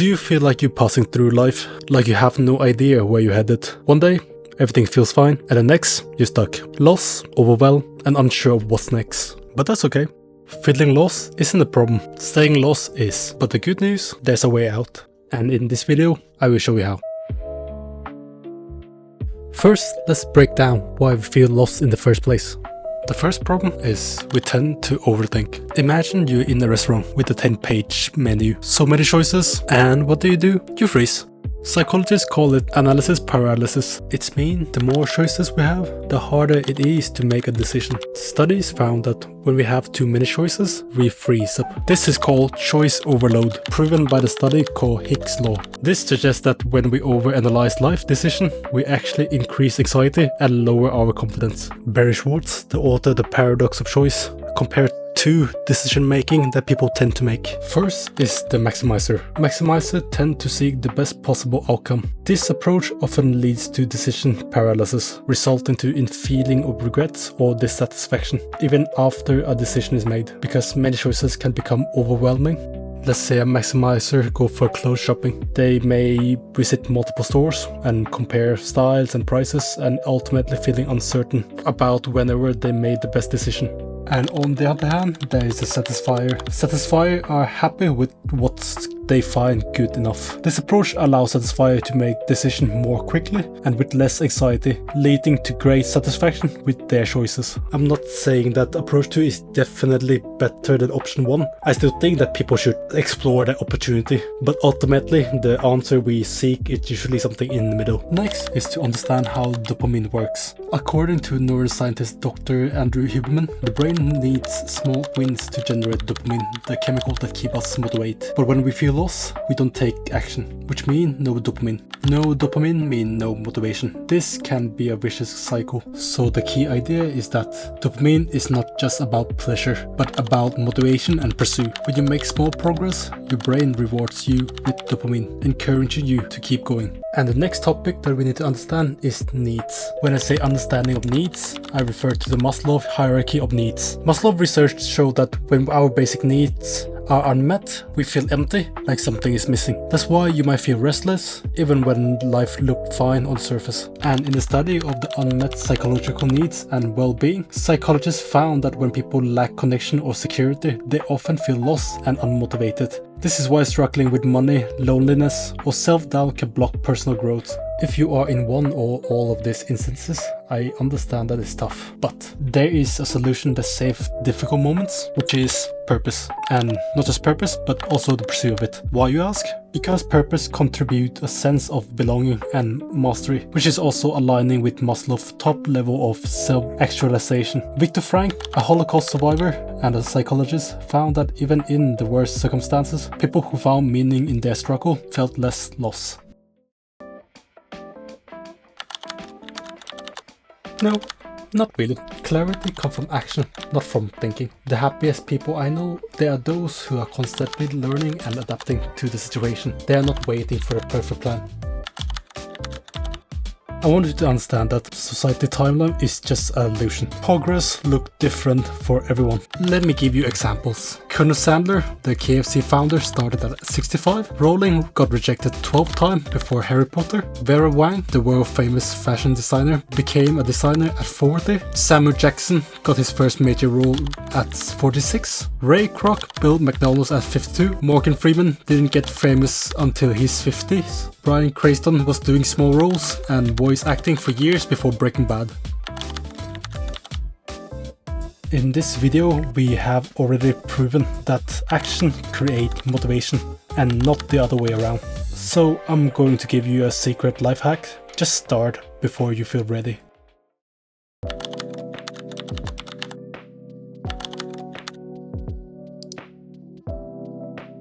Do you feel like you're passing through life, like you have no idea where you're headed? One day, everything feels fine, and the next, you're stuck. Lost, overwhelmed, and unsure of what's next. But that's okay. Feeling lost isn't a problem. Staying lost is. But the good news, there's a way out. And in this video, I will show you how. First, let's break down why we feel lost in the first place. The first problem is we tend to overthink. Imagine you're in a restaurant with a 10-page menu, so many choices, and what do? You freeze. Psychologists call it analysis paralysis. It means the more choices we have, the harder it is to make a decision. Studies found that when we have too many choices, we freeze up. This is called choice overload, proven by the study called Hicks' law. This suggests that when we overanalyze life decision, we actually increase anxiety and lower our confidence. Barry Schwartz, the author of The Paradox of Choice, compared two decision making that people tend to make. First is the maximizer. Maximizers tend to seek the best possible outcome. This approach often leads to decision paralysis, resulting in feeling of regret or dissatisfaction, even after a decision is made, because many choices can become overwhelming. Let's say a maximizer go for clothes shopping. They may visit multiple stores and compare styles and prices, and ultimately feeling uncertain about whenever they made the best decision. And on the other hand, there is a satisfier. Satisfiers are happy with what they find good enough. This approach allows satisfier to make decisions more quickly and with less anxiety, leading to great satisfaction with their choices. I'm not saying that approach 2 is definitely better than option 1. I still think that people should explore the opportunity, but ultimately the answer we seek is usually something in the middle. Next is to understand how dopamine works. According to neuroscientist Dr. Andrew Huberman, the brain needs small wins to generate dopamine, the chemical that keeps us motivated. But when we feel lost, we don't take action, which means no dopamine. No dopamine means no motivation. This can be a vicious cycle. So the key idea is that dopamine is not just about pleasure, but about motivation and pursuit. When you make small progress, your brain rewards you with dopamine, encouraging you to keep going. And the next topic that we need to understand is needs. When I say understanding of needs, I refer to the Maslow hierarchy of needs. Maslow research showed that when our basic needs are unmet, we feel empty, like something is missing. That's why you might feel restless, even when life looked fine on surface. And in the study of the unmet psychological needs and well-being, psychologists found that when people lack connection or security, they often feel lost and unmotivated. This is why struggling with money, loneliness, or self-doubt can block personal growth. If you are in one or all of these instances, I understand that it's tough. But there is a solution that saves difficult moments, which is purpose. And not just purpose, but also the pursuit of it. Why, you ask? Because purpose contributes a sense of belonging and mastery, which is also aligning with Maslow's top level of self-actualization. Viktor Frankl, a Holocaust survivor and a psychologist, found that even in the worst circumstances, people who found meaning in their struggle felt less lost. No, not really. Clarity comes from action, not from thinking. The happiest people I know, they are those who are constantly learning and adapting to the situation. They are not waiting for a perfect plan. I want you to understand that society timeline is just an illusion. Progress looks different for everyone. Let me give you examples. Colonel Sandler, the KFC founder, started at 65. Rowling got rejected 12 times before Harry Potter. Vera Wang, the world famous fashion designer, became a designer at 40. Samuel Jackson got his first major role at 46. Ray Kroc built McDonald's at 52. Morgan Freeman didn't get famous until his 50s. Bryan Cranston was doing small roles and voice acting for years before Breaking Bad. In this video, we have already proven that action creates motivation and not the other way around. So I'm going to give you a secret life hack. Just start before you feel ready.